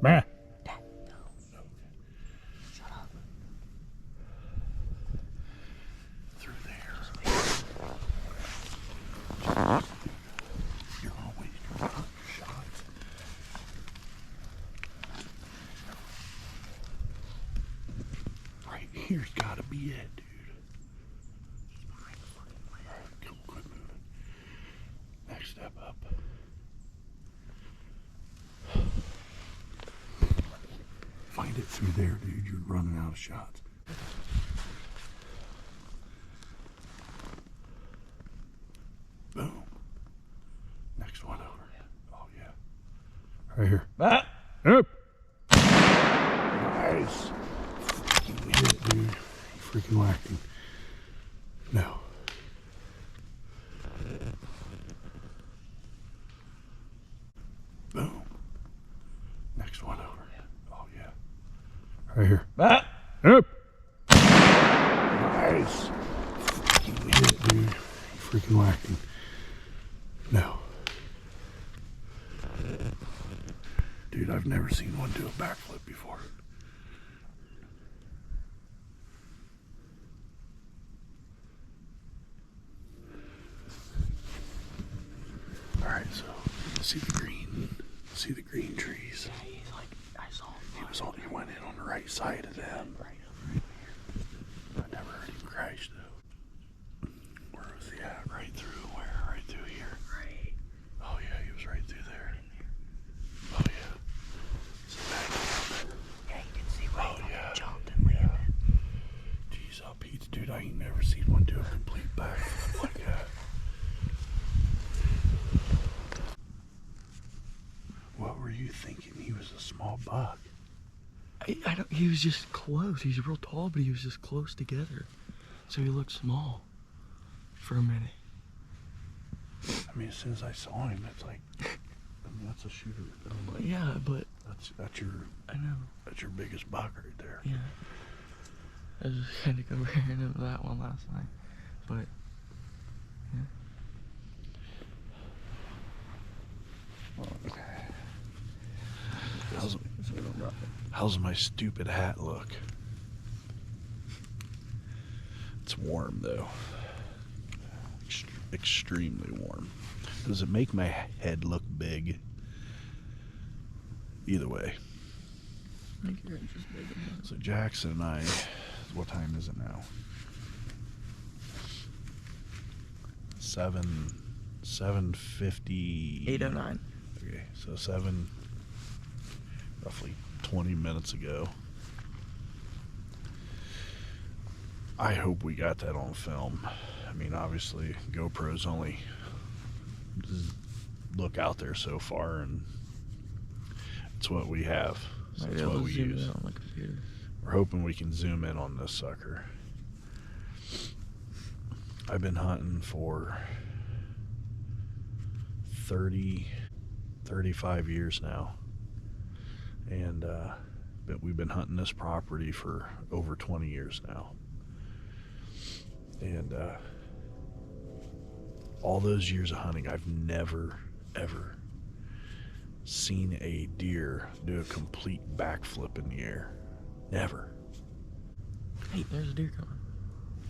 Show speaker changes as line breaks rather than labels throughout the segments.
Bah.
Dad, no. Shut up.
Through there. You're gonna waste your shots. Right here's gotta be it, dude. Alright, come quit moving. Next step up. Find it through there, dude. You're running out of shots. Boom. Next one over. Oh, yeah. Right here.
Ah.
Up. Nice. You hit it, dude. You freaking whacking. No. Boom. Next one over. Oh, yeah. Right here.
Ah.
Up. Nice. You hit it, dude. You freaking whacking. No. Dude, I've never seen one do a backflip before. Alright, so see the green. See the green trees.
Yeah, he's like, I saw him.
He went in on the right side of them.
Right over here.
I never heard him crash though. Where was he at? Right through where? Right through here.
Right.
Oh yeah, he was right through there. Oh yeah. So back up.
Yeah, you can see where
Oh,
he
yeah.
jumped and landed.
Jeez, oh Pete, dude, I ain't never seen one do a complete backflip like that. What were you thinking? He was a small buck.
I don't. He was just close. He's real tall, but he was just close together, so he looked small for a minute.
I mean, as soon as I saw him, it's like, I mean, that's a shooter.
Yeah, but
That's your
I know.
that's your biggest buck right there.
Yeah. I was just kind of comparing him to that one last night, but yeah.
How's my stupid hat look? It's warm though. Extremely warm. Does it make my head look big? Either way.
I think you're just big enough.
So Jaxon and I, what time is it now? 7:50.
8:09.
Okay, so roughly 20 minutes ago. I hope we got that on film. I mean, obviously, GoPros only look out there so far, and it's what we have. So
Maybe
that's
I'll
what we
zoom
use.
in on the computer.
We're hoping we can zoom in on this sucker. I've been hunting for 35 years now. And but we've been hunting this property for over 20 years now. And all those years of hunting, I've never, ever seen a deer do a complete backflip in the air. Never.
Hey, there's a deer coming.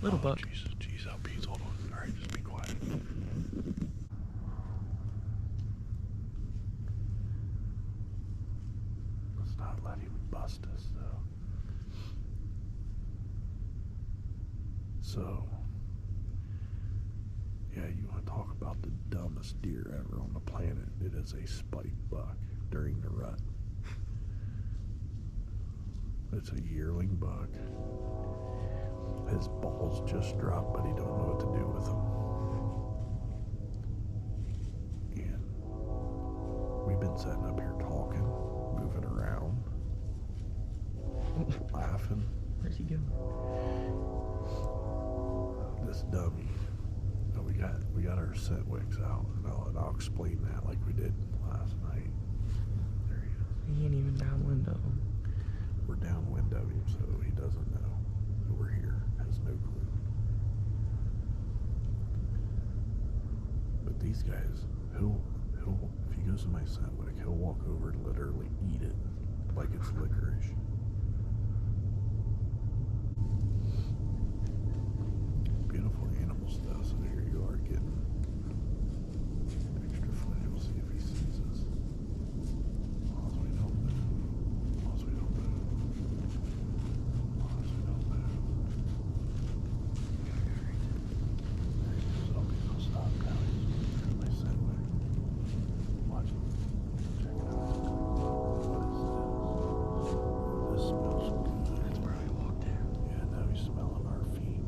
Little buck.
Jeez, oh, Pete, hold on. All right, just be quiet. Let's not let him bust us, though. So, yeah, you want to talk about the dumbest deer ever on the planet? It is a spike buck during the rut. It's a yearling buck. His balls just dropped, but he don't know what to do with them. And we've been sitting up here talking, moving around, laughing.
Where's he going?
This dummy. We got our scent wicks out, and I'll explain that like we did last night. There he is.
He ain't even downwind of him.
We're downwind of him, so he doesn't know that we're here. Has no clue. But these guys, he'll if he goes to my scent wick, he'll walk over and literally eat it like it's licorice. Beautiful animals though, so here you are getting extra footage. We'll see if he sees us. As we don't move. As we don't move. As we don't move. Some people stop now. They sit there. Watch him. Check it out. What is this? This smells good.
That's where we walked in.
Yeah, now he's smelling our feet.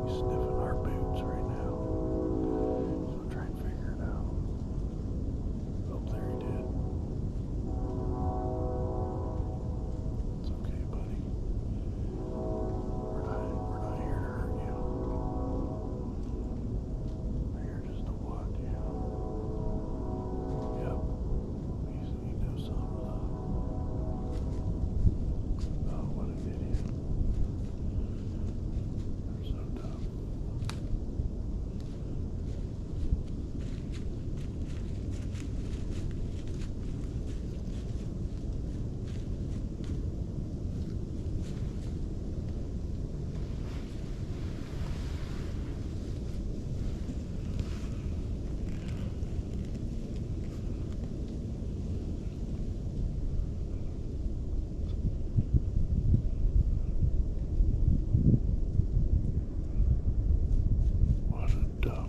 He's sniffing our boots right now. So try and figure it out. Oh, there he did. It's okay, buddy. We're not here to hurt you. We're here just to watch you. Yep. He knows something's up. Oh, what an idiot. They're so dumb. What a dumb.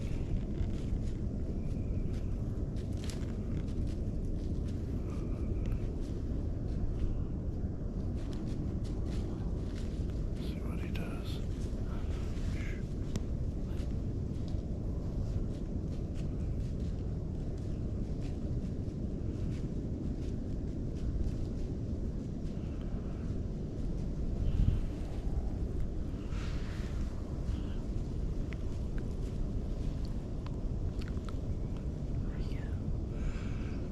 See what he does.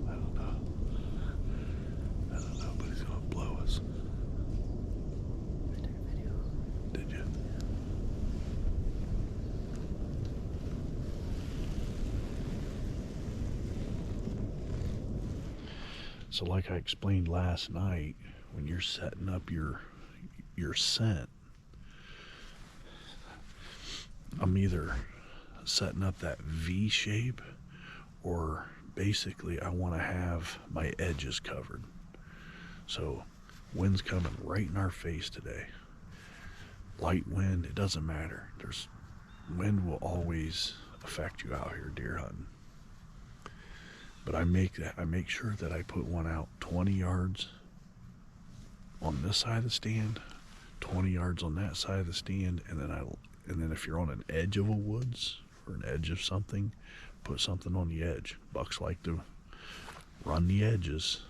I don't know. I don't know, but he's gonna blow us.
I took a video.
Did you? So like I explained last night, when you're setting up your scent, I'm either setting up that V shape or basically I want to have my edges covered. So wind's coming right in our face today. Light wind, it doesn't matter. Wind will always affect you out here deer hunting. But I make sure that I put one out 20 yards on this side of the stand, 20 yards on that side of the stand, and then if you're on an edge of a woods or an edge of something, put something on the edge. Bucks like to run the edges,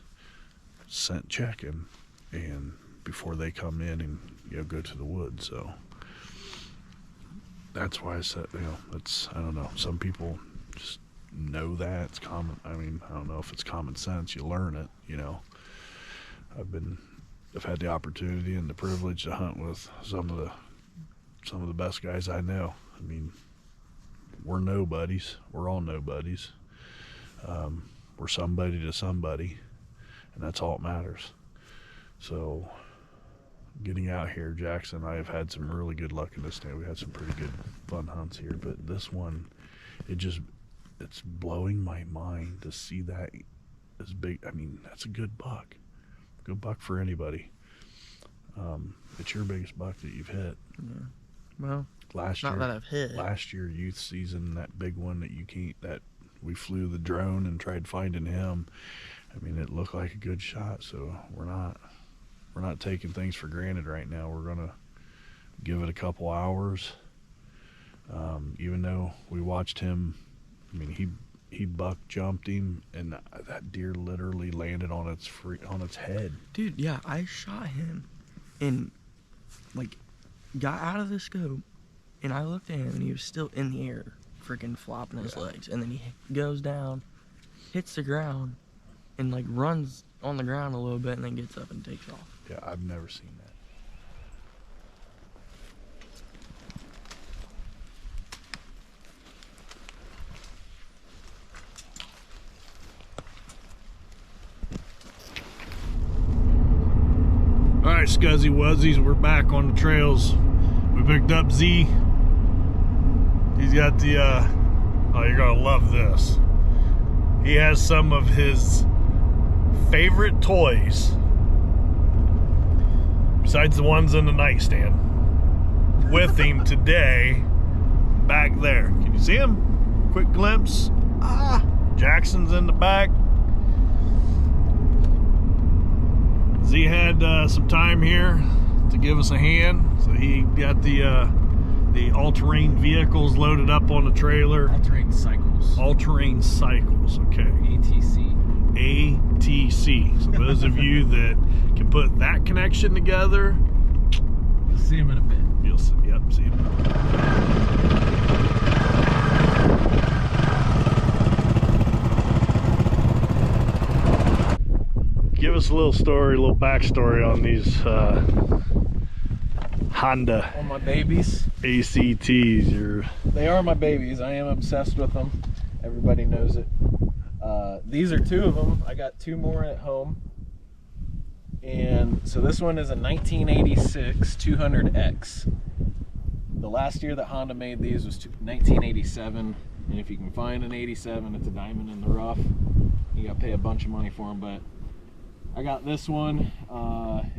scent checking, and before they come in and go to the woods. So that's why I said, I don't know. Some people just know that it's common. I mean, I don't know if it's common sense. You learn it. I've had the opportunity and the privilege to hunt with some of the best guys I know. I mean, we're nobodies. We're all nobodies. We're somebody to somebody, and that's all that matters. So getting out here, Jaxon and I have had some really good luck in this stand. We had some pretty good fun hunts here, but this one, it's blowing my mind to see that as big. I mean, that's a good buck. Good buck for anybody. It's your biggest buck that you've hit.
Yeah. Well,
Last
not
year,
that I've hit.
last year youth season, that big one that we flew the drone and tried finding him. I mean, it looked like a good shot. So we're not taking things for granted right now. We're gonna give it a couple hours. Even though we watched him, I mean, he buck jumped him, and that deer literally landed on its head.
Dude, yeah, I shot him and got out of the scope, and I looked at him and he was still in the air, freaking flopping his legs, and then he goes down, hits the ground, and runs on the ground a little bit, and then gets up and takes off.
Yeah, I've never seen that. Scuzzy Wuzzies, we're back on the trails. We picked up Z. He's got the, oh, you're gonna love this. He has some of his favorite toys, besides the ones in the nightstand, with him today, back there. Can you see him? Quick glimpse. Jackson's in the back. Z had some time here to give us a hand, so he got the all-terrain vehicles loaded up on the trailer.
All-terrain cycles.
All-terrain cycles, okay.
ATC.
ATC. So those of you that can put that connection together,
You'll see him in a bit.
you'll see. Yep, see him. Give us a little story, a little backstory on these Honda
All my babies.
ACTs.
They are my babies. I am obsessed with them. Everybody knows it. These are two of them. I got two more at home. And so this one is a 1986 200X. The last year that Honda made these was 1987. And if you can find an 87, it's a diamond in the rough. You gotta pay a bunch of money for them, but I got this one.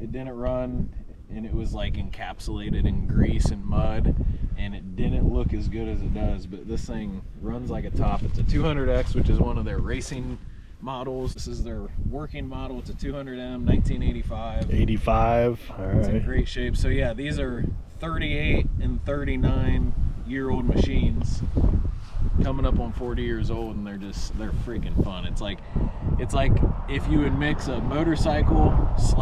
It didn't run, and it was like encapsulated in grease and mud, and it didn't look as good as it does, but this thing runs like a top. It's a 200X, which is one of their racing models. This is their working model. It's a 200M 1985.
85, all
It's in
right.
great shape. So yeah, these are 38 and 39-year-old machines coming up on 40 years old, and they're freaking fun. It's like if you would mix a motorcycle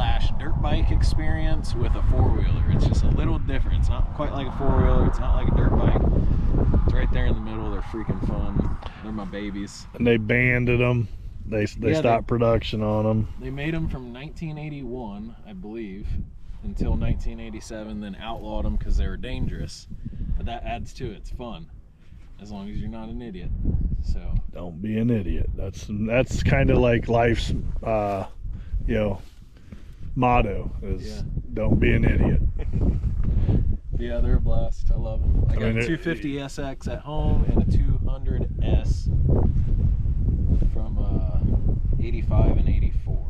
/ dirt bike experience with a four-wheeler. It's just a little different. It's not quite like a four-wheeler, it's not like a dirt bike. It's right there in the middle. They're freaking fun. They're my babies.
And they banded them. They stopped production on them.
They made them from 1981, I believe, until 1987, then outlawed them because they were dangerous. But that adds to it. It's fun, as long as you're not an idiot. So
Don't be an idiot. That's kind of like life's motto is
Yeah.
don't be an idiot.
yeah, they're a blast. I love them. I got
mean,
a 250 SX at home and a 200S from 85 and 84.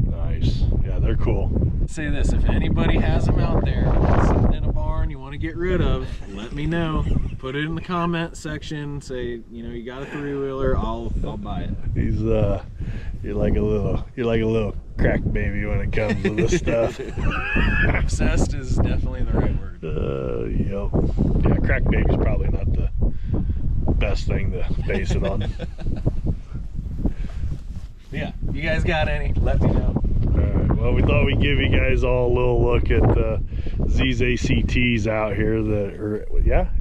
Nice. Yeah, they're cool.
Say this, if anybody has them out there sitting in a barn you want to get rid of, let me know. Put it in the comment section. Say, you got a three-wheeler, I'll buy it.
He's you're like a little crack baby when it comes to this stuff.
Obsessed is definitely the right word.
Yep. Yeah, crack baby's probably not the best thing to base it on.
Yeah, you guys got any, let me know.
Alright, well, we thought we'd give you guys all a little look at Z's ACTs out here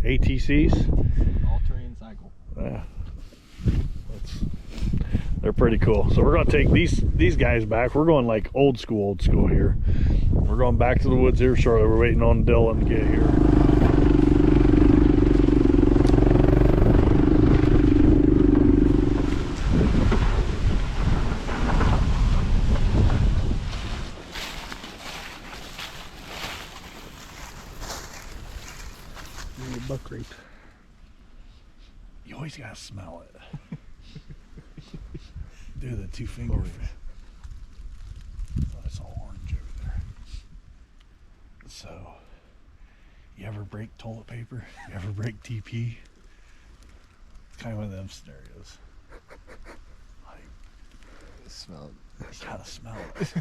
ATCs.
All-terrain cycle.
Yeah. They're pretty cool. So we're gonna take these guys back. We're going like old school here. We're going back to the woods here shortly. We're waiting on Dylan to get here. Buck rape. You always gotta smell it. Do the two finger. Oh, it's all orange over there. So, you ever break toilet paper? You ever break TP? It's kind of one of them scenarios. Like,
Smell
you gotta smell it.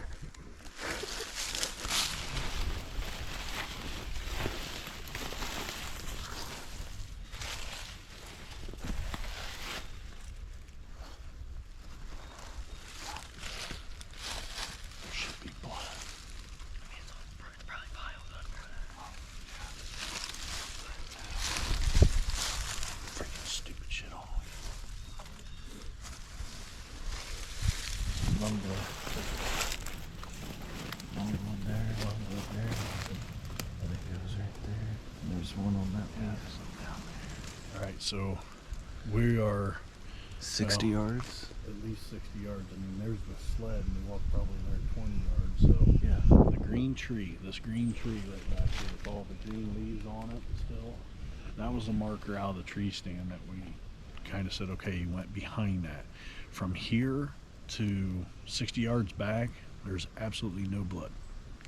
So we are
60 yards.
at least 60 yards. I mean, there's the sled, and they walked probably another 20 yards. So yeah, the green tree, this green tree right back here with all the green leaves on it still, that was a marker out of the tree stand that we kind of said, okay, he went behind that. From here to 60 yards back, there's absolutely no blood,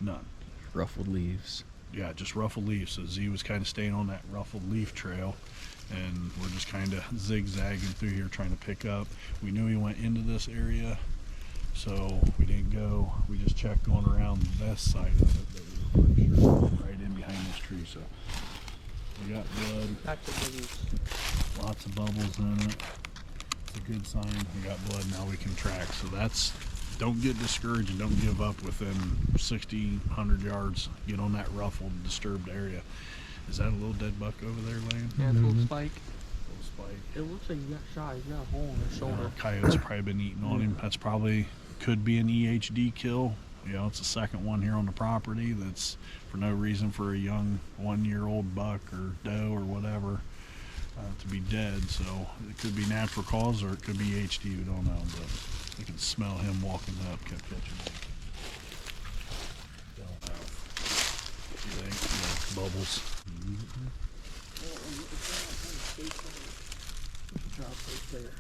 none.
Ruffled leaves.
Yeah, just ruffled leaves. So Z was kind of staying on that ruffled leaf trail, and we're just kind of zigzagging through here trying to pick up. We knew he went into this area, so we didn't go. We just checked going around this side of it, but we were pretty sure right in behind this tree. So we got blood.
Back to boogies.
Lots of bubbles in it. It's a good sign. We got blood. Now we can track. So that's. Don't get discouraged and don't give up within 60, 100 yards. Get on that ruffled, disturbed area. Is that a little dead buck over there laying?
Yeah, it's a little spike.
Little spike.
It looks like he got shot. He's got a hole in his shoulder.
Coyote's probably been eating on him. That's probably, could be an EHD kill. You know, it's the second one here on the property that's for no reason for a young 1-year-old buck or doe or whatever to be dead. So it could be natural cause or it could be EHD. We don't know, but you can smell him walking up, kept catching him. You think? Yeah, bubbles.
Drop right there.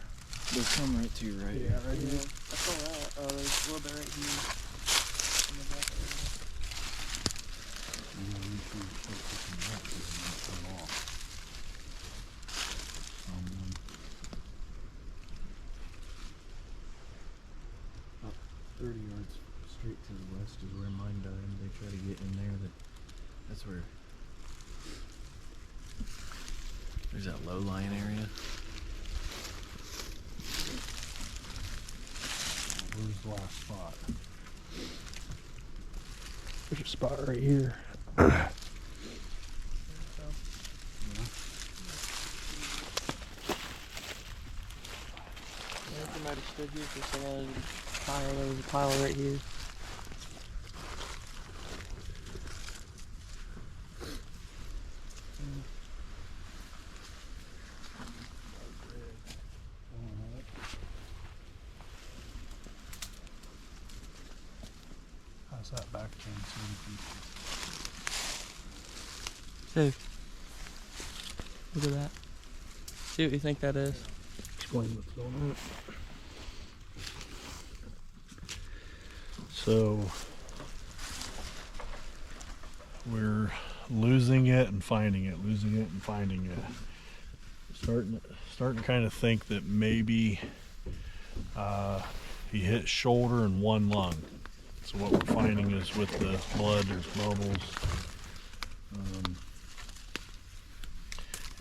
They'll come right to you, right?
Yeah, right here. That's all right. Oh, there's a little bit right here. In the back area.
About 30 yards straight to the west is where mine died. They try to get in there. That's where. There's that low lying area.
Where's the last spot?
There's a spot right here. I might have stood here for so long. There was a pile right here.
How's that back chain?
Hey, look at that. See what you think that is?
Explain what's going on. So we're losing it and finding it, losing it and finding it. Starting to kind of think that maybe he hit shoulder and one lung. So what we're finding is with the blood, there's bubbles.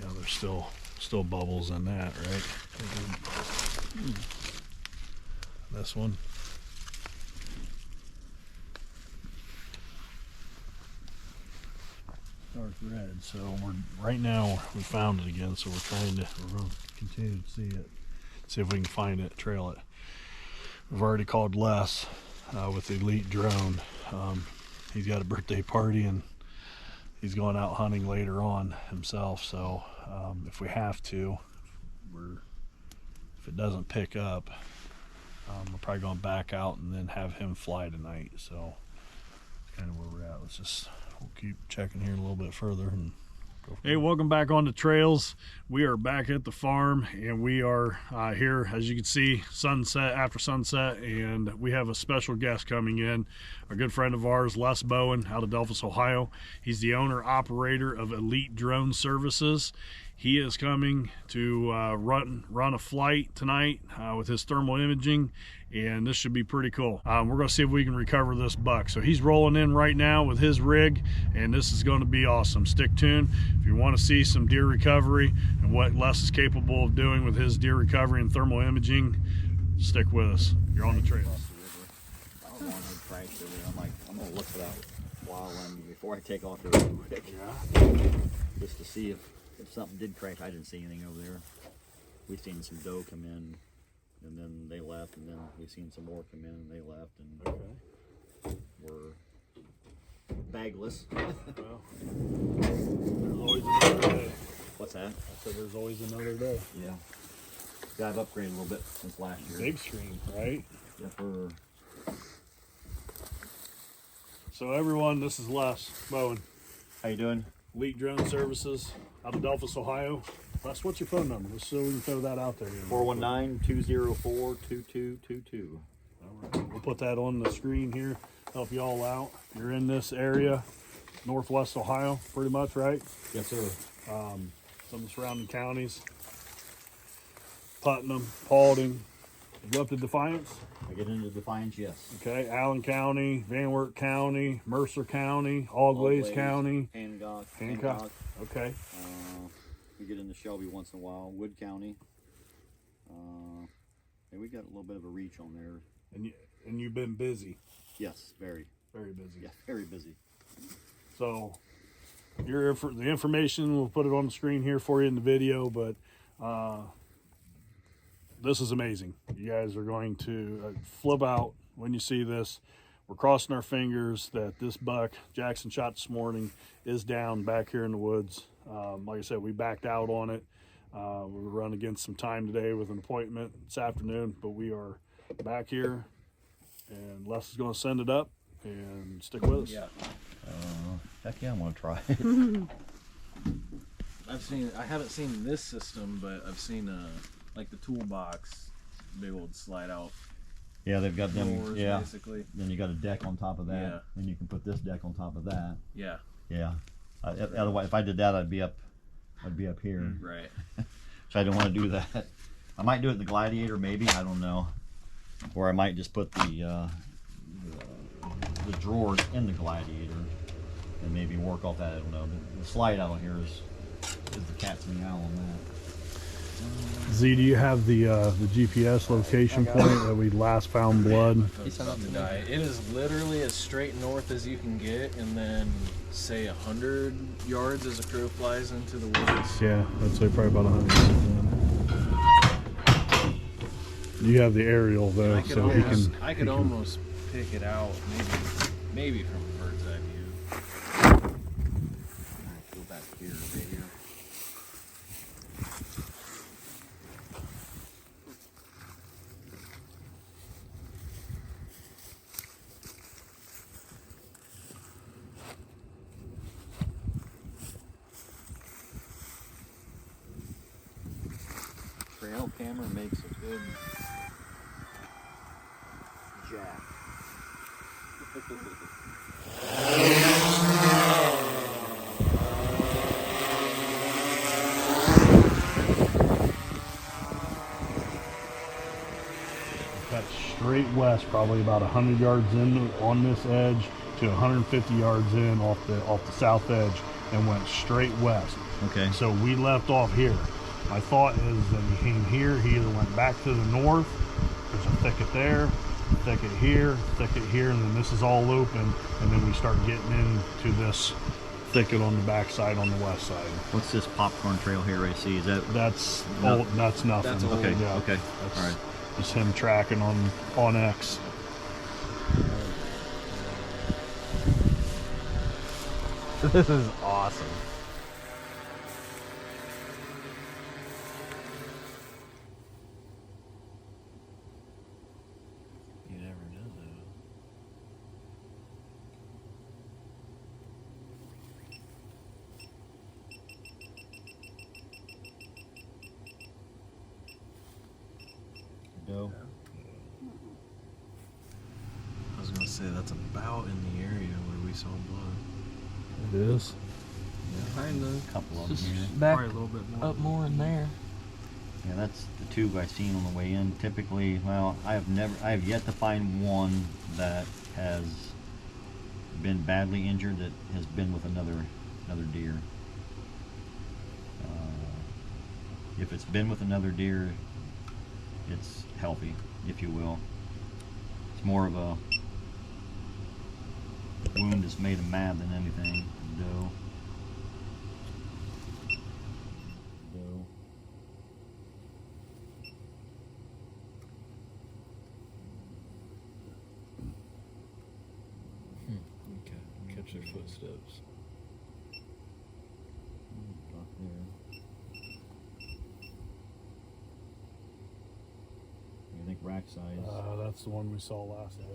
Yeah, there's still bubbles in that, right? This one. Dark red. So right now we found it again. So we're going to continue to see it, see if we can find it, trail it. We've already called Les with the Elite Drone. He's got a birthday party and he's going out hunting later on himself. So if we have to, if it doesn't pick up, we're probably going to back out and then have him fly tonight. So that's kind of where we're at. We'll keep checking here a little bit further and go. Hey, welcome back on the trails. We are back at the farm and we are here, as you can see, after sunset, and we have a special guest coming in, a good friend of ours, Les Bowen, out of Delphos, Ohio. He's the owner operator of Elite Drone Services. He is coming to run a flight tonight with his thermal imaging, and this should be pretty cool. We're going to see if we can recover this buck. So he's rolling in right now with his rig, and this is going to be awesome. Stick tuned if you want to see some deer recovery and what Les is capable of doing with his deer recovery and thermal imaging. Stick with us. You're on the trail.
I don't want to crash over there. I'm like, I'm gonna look for that wild one before I take off really quick. Yeah. Just to see if something did crash. I didn't see anything over there. We've seen some doe come in, and then they left, and then we've seen some more come in, and they left, and we're bagless.
Well, there's always another day.
What's that?
I said there's always another day.
Yeah. Yeah, I've upgraded a little bit since last year.
Big screen, right?
Yeah, for
So everyone, this is Les Bowen,
how you doing?
Elite Drone Services out of Delphus, Ohio. Les, what's your phone number? Just so we can throw that out there.
419-204-2222.
All right. We'll put that on the screen here, help you all out. If you're in this area, Northwest Ohio, pretty much, right?
Yes, sir.
Some of the surrounding counties, Putnam, Paulding. You go up to Defiance,
I get into Defiance, yes.
okay? Allen County, Van Wert County, Mercer County, Allglaze County,
Hancock.
okay?
We get into Shelby once in a while. Wood County. And we got a little bit of a reach on there.
And you've been busy,
Yes, very.
very busy.
Yeah, very busy.
So the information, we'll put it on the screen here for you in the video, but this is amazing. You guys are going to flip out when you see this. We're crossing our fingers that this buck Jaxon shot this morning is down back here in the woods. Like I said, we backed out on it. We were running against some time today with an appointment this afternoon, but we are back here, and Les is going to send it up and stick with us.
Yeah.
Heck yeah, I'm gonna try.
I haven't seen this system, but I've seen like the toolbox, big old slide out
Yeah, they've got them.
doors,
Yeah.
basically.
Then you got a deck on top of that.
Yeah.
Then you can put this deck on top of that.
Yeah.
Yeah. Otherwise, if I did that, I'd be up here.
Right.
So I don't want to do that. I might do it in the Gladiator, maybe. I don't know. Or I might just put the drawers in the Gladiator and maybe work off that. I don't know. The slide out here is the cat's meow on that.
Z, do you have the GPS location point that we last found blood?
It's about to die. It is literally as straight north as you can get, and then say 100 yards as a crow flies into the woods.
Yeah, I'd say probably about 100. You have the aerial though, so he can.
I could almost pick it out, maybe from a bird's eye view.
Go back here, right here. Trail camera makes a good jack.
Cut straight west, probably about 100 yards in on this edge to 150 yards in off the south edge, and went straight west.
Okay.
So we left off here. My thought is that he came here. He either went back to the north. There's a thicket there, thicket here, and then this is all open. And then we start getting into this thicket on the backside on the west side.
What's this popcorn trail here I see? Is that
That's
No.
old. That's nothing.
That's old.
okay?
Yeah,
Okay.
that's
All right.
just him tracking on X.
This is awesome. You never know, though.
Doe.
I was gonna say that's about in the area where we saw blood.
It is.
Kind of.
Couple of them
Just
here.
back
Probably a little bit more.
up more in there.
Yeah, that's the tube I've seen on the way in. Typically, well, I have yet to find one that has been badly injured that has been with another deer. If it's been with another deer, it's healthy, if you will. It's more of a wound that's made him mad than anything. Doe.
Okay. Catch their footsteps.
Up there. rack size.
That's the one we saw last day.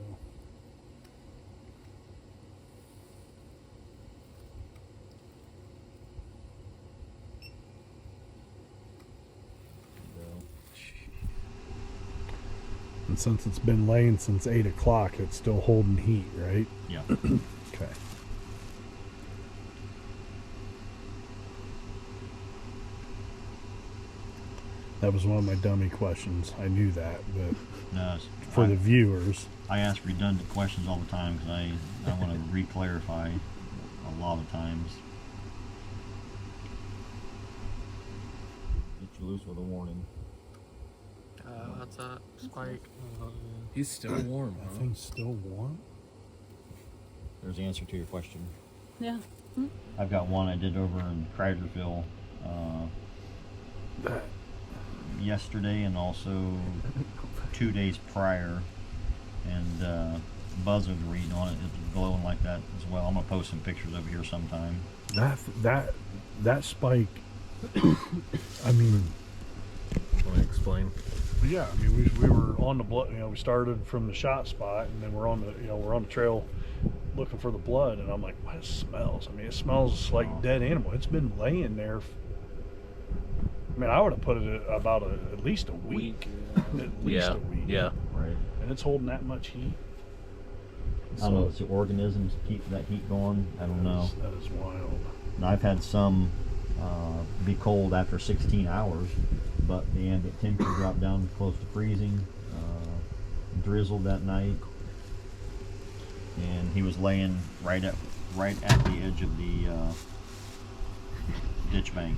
And since it's been laying since 8 o'clock, it's still holding heat, right?
Yeah.
Okay. That was one of my dummy questions. I knew that, but
No,
for the viewers,
I ask redundant questions all the time because I want to re-clarify a lot of times. Get you loose with a warning.
What's up, Spike?
He's still warm,
that
huh?
thing's still warm.
There's the answer to your question.
Yeah.
I've got one I did over in Cragerville yesterday and also 2 days prior, and Buzz was reading on it. It's glowing like that as well. I'm gonna post some pictures over here sometime.
That spike. I mean,
Want to explain?
yeah. I mean, we were on the blood. We started from the shot spot, and then we're on the trail looking for the blood, and I'm like, what it smells? I mean, it smells like dead animal. It's been laying there. I mean, I would have put it about at least a week. At least a week.
Yeah.
Right.
And it's holding that much heat.
I don't know if it's the organisms keep that heat going. I don't know.
That is wild.
And I've had some be cold after 16 hours, but the ambient temperature dropped down close to freezing. Drizzled that night, and he was laying right at the edge of the ditch bank.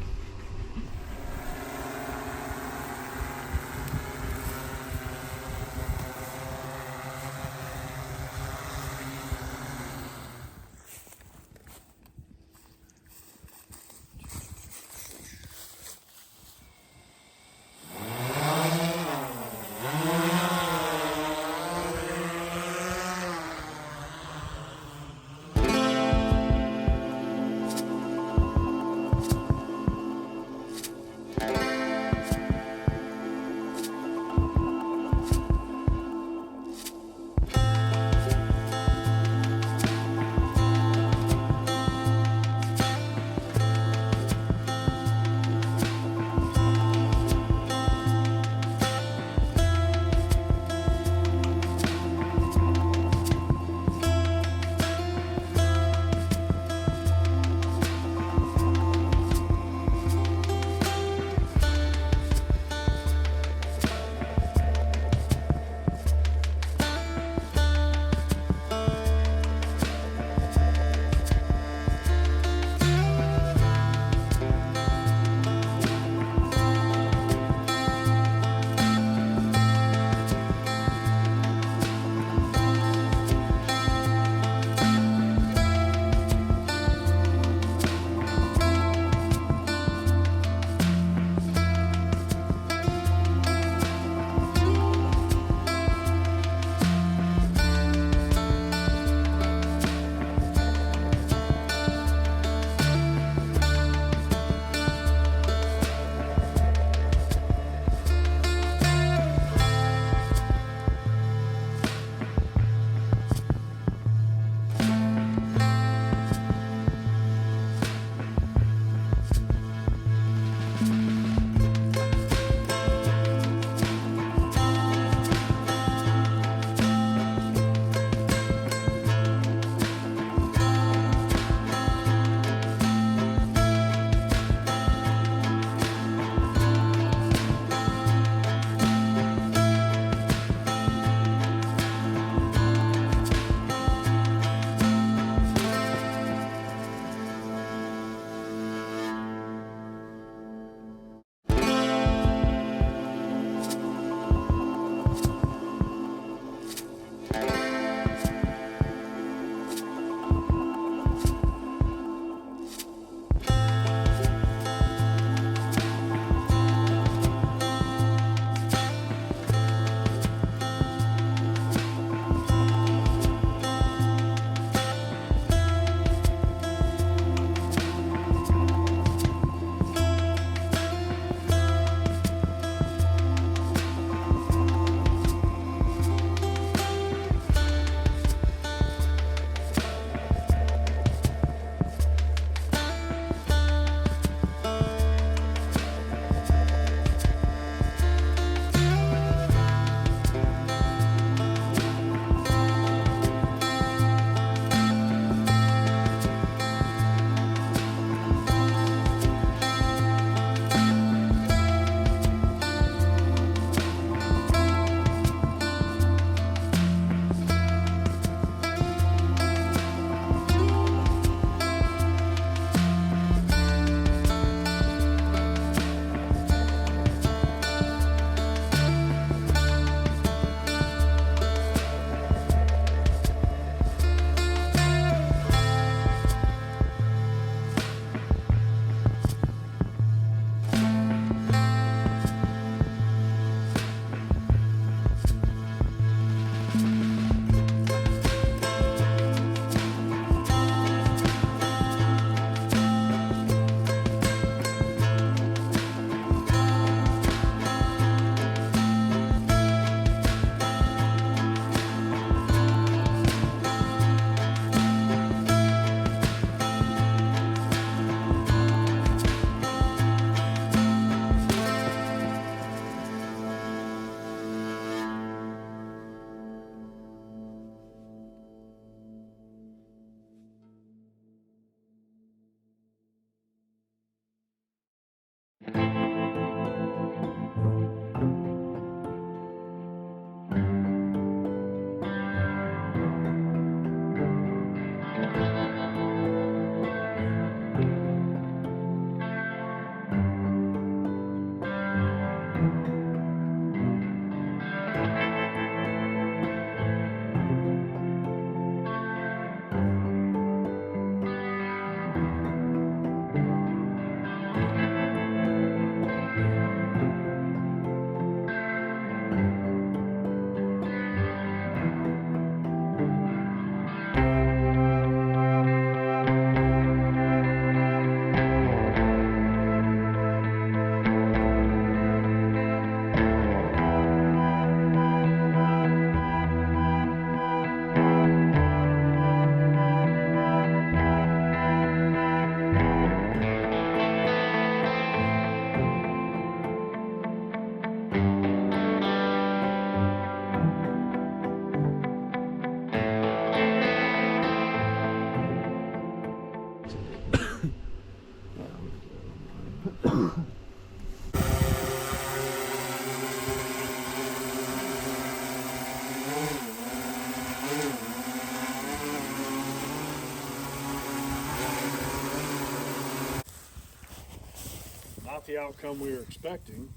outcome we were expecting,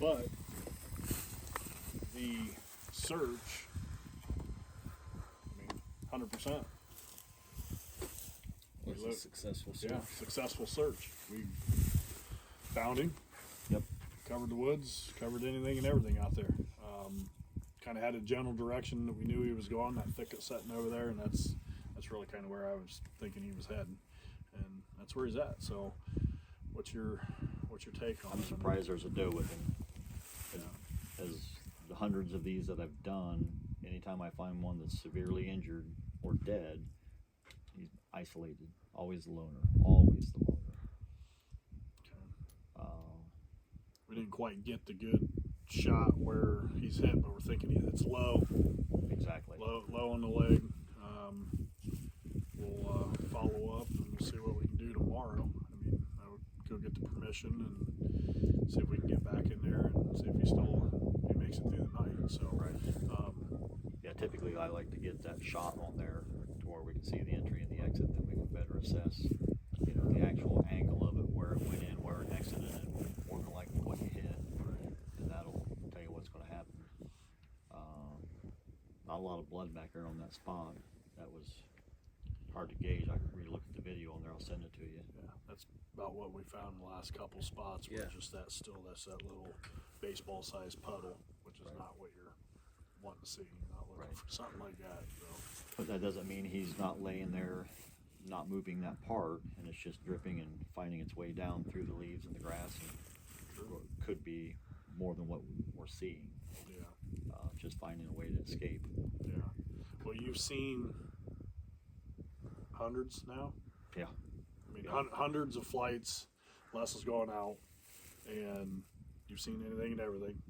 but the search, I mean, 100%.
It's a successful search.
Yeah, successful search. We found him.
Yep.
Covered the woods, covered anything and everything out there. Kind of had a general direction that we knew he was going, that thicket setting over there, and that's really kind of where I was thinking he was heading, and that's where he's at. So, what's your take on it?
I'm surprised there's a doe with him.
Yeah.
As the hundreds of these that I've done, anytime I find one that's severely injured or dead, he's isolated. Always the loner. Always the loner.
Okay. We didn't quite get the good shot where he's hit, but we're thinking it's low.
Exactly.
Low on the leg. We'll follow up and we'll see what we can do tomorrow. I mean, I would go get the permission and see if we can get back in there and see if he makes it through the night. So,
Right. Yeah, typically I like to get that shot on there to where we can see the entry and the exit, then we can better assess, the actual angle of it, where it went in, where it exited, and more than likely what you hit. And that'll tell you what's going to happen. Not a lot of blood back there on that spot. That was hard to gauge. I can relook at the video on there. I'll send it to you.
yeah, that's about what we found in the last couple spots.
Yeah.
Was just that little baseball-sized puddle, which is
Right.
not what you're wanting to see. You're not looking
Right.
for something like that. So.
But that doesn't mean he's not laying there, not moving that part, and it's just dripping and finding its way down through the leaves and the grass, and could be more than what we're seeing.
Yeah.
Just finding a way to escape.
Yeah. Well, you've seen hundreds now.
Yeah.
I mean, hundreds of flights. Les is going out, and you've seen anything and everything.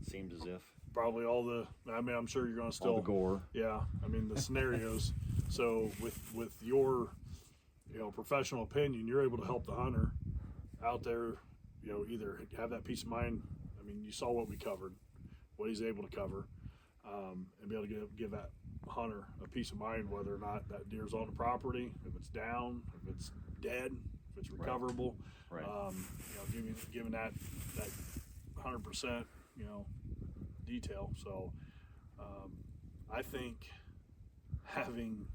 Seems as if
Probably all the. I mean, I'm sure you're going to still.
all the gore.
Yeah. I mean, the scenarios. So with your, professional opinion, you're able to help the hunter out there. Either have that peace of mind. I mean, you saw what we covered, what he's able to cover, and be able to give that hunter a peace of mind whether or not that deer's on the property, if it's down, if it's dead, if it's recoverable.
Right.
Giving that 100%, detail. So I think having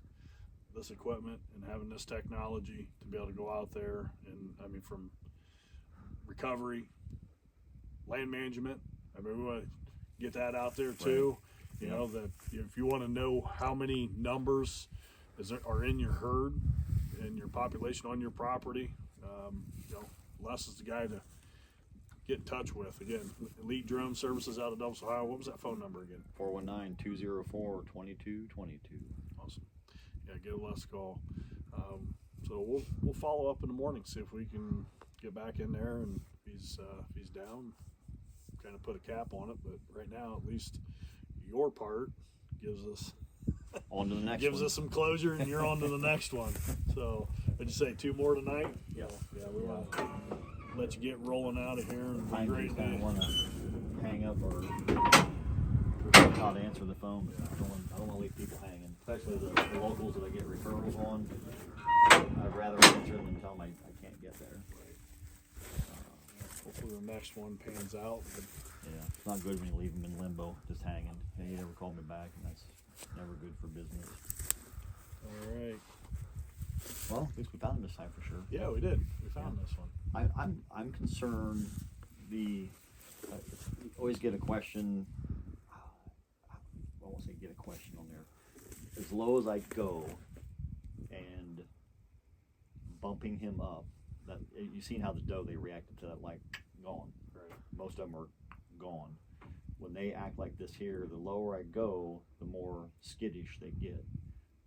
this equipment and having this technology to be able to go out there and, I mean, from recovery, land management, I mean, we want to get that out there too.
Right.
That if you want to know how many numbers are in your herd and your population on your property, Les is the guy to get in touch with. Again, Elite Drone Services out of Douglas, Ohio. What was that phone number again?
419-204-2222.
Awesome. Yeah, give Les a call. So we'll follow up in the morning, see if we can get back in there, and if he's down, kind of put a cap on it. But right now, at least your part gives us
On to the next
gives
one.
us some closure, and you're on to the next one. So, what'd you say? 2 more tonight?
Yeah.
Yeah, we want to let you get rolling out of here and be
I
great.
just kind of want to hang up or not answer the phone, but I don't want to leave people hanging, especially the locals that I get referrals on. I'd rather answer them than tell them I can't get there.
Hopefully the next one pans out. But
Yeah, it's not good when you leave them in limbo, just hanging. And you never call me back, and that's never good for business.
all right.
Well, at least we found him this time for sure.
Yeah, we did. We found this one.
I'm concerned. You always get a question. I won't say get a question on there. As low as I go, and bumping him up. That you've seen how the doe, they reacted to that, like gone.
Right.
Most of them are gone. When they act like this here, the lower I go, the more skittish they get.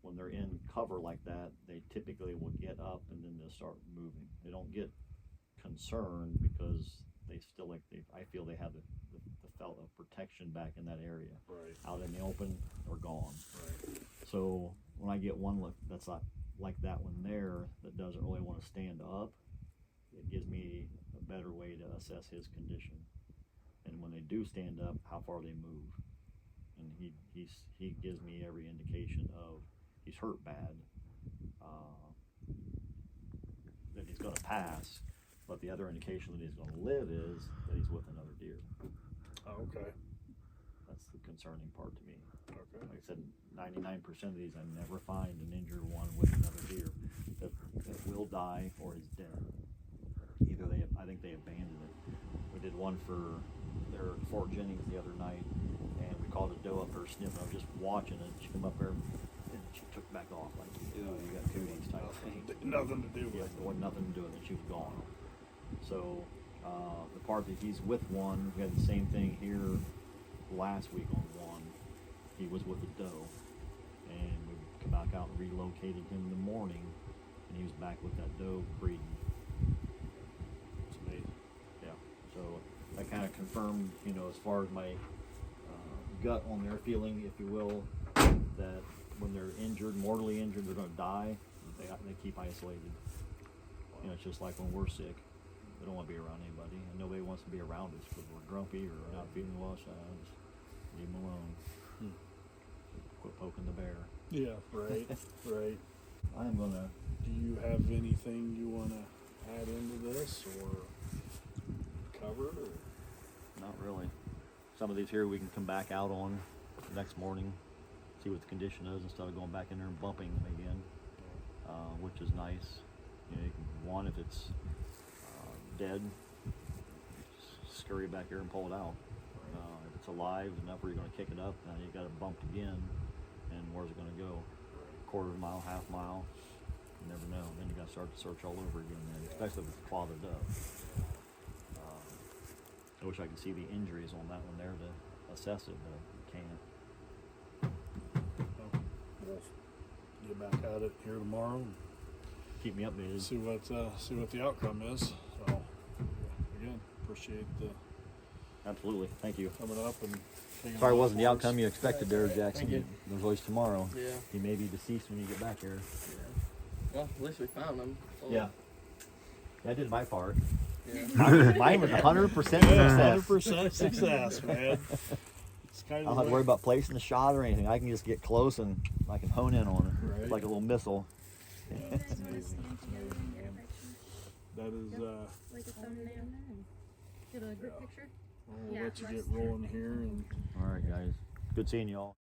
When they're in cover like that, they typically will get up and then they'll start moving. They don't get concerned because they still I feel they have the felt of protection back in that area.
Right.
Out in the open, they're gone.
Right.
So when I get one look that's not like that one there, that doesn't really want to stand up, it gives me a better way to assess his condition. And when they do stand up, how far they move. And he gives me every indication of he's hurt bad, that he's going to pass, But the other indication that he's going to live is that he's with another deer.
Oh, okay.
That's the concerning part to me.
Okay.
Like I said, 99% of these I never find an injured one with another deer that will die or is dead. Either I think they abandoned it. We did one for their Fort Jennings the other night, and we called a doe up there sniffing. I was just watching it. She come up there and she took back off like, "Ew, you got cooties" type thing.
Nothing to do with
Yeah,
it.
there wasn't nothing to do with it. She was gone. So the part that he's with one, we had the same thing here last week on one. He was with a doe, and we come back out and relocated him in the morning, and he was back with that doe breeding.
It's amazing.
Yeah. So that kind of confirmed, you know, as far as my gut on their feeling, if you will, that when they're injured, mortally injured, they're going to die. They keep isolated. You know, it's just like when we're sick. We don't want to be around anybody, and nobody wants to be around us because we're grumpy or not feeling well. So I just leave them alone. Quit poking the bear.
Yeah, right, right.
I am gonna.
Do you have anything you want to add into this or cover? Or?
Not really. Some of these here we can come back out on next morning, see what the condition is instead of going back in there and bumping them again, which is nice. You know, you can, one, if it's dead, just scurry back here and pull it out. If it's alive enough where you're going to kick it up, then you got it bumped again, and where's it going to go? Quarter of a mile, half mile? You never know. Then you got to start the search all over again. Then, especially if it's fathered up. I wish I could see the injuries on that one there to assess it, but I can't.
We'll get back at it here tomorrow and
Keep me updated.
see what the outcome is. So again, appreciate the
Absolutely. Thank you.
coming up and taking
Sorry it
on
wasn't the
board.
outcome you expected there, Jackson.
Thank you.
There's always tomorrow.
Yeah.
He may be deceased when you get back here.
Well, at least we found him. So,
Yeah. I did my part.
Yeah.
Mine was 100%
Yeah,
success.
100% success, man. It's kind
I
of
don't have to worry about placing the shot or anything. I can just get close and I can hone in on it.
Right.
It's like a little missile.
Do you guys want to stand together and get a picture?
that is.
Like a thumbnail? Get a group picture?
We'll
Yeah,
let you get
let's-
rolling here and.
All right, guys. Good seeing you all.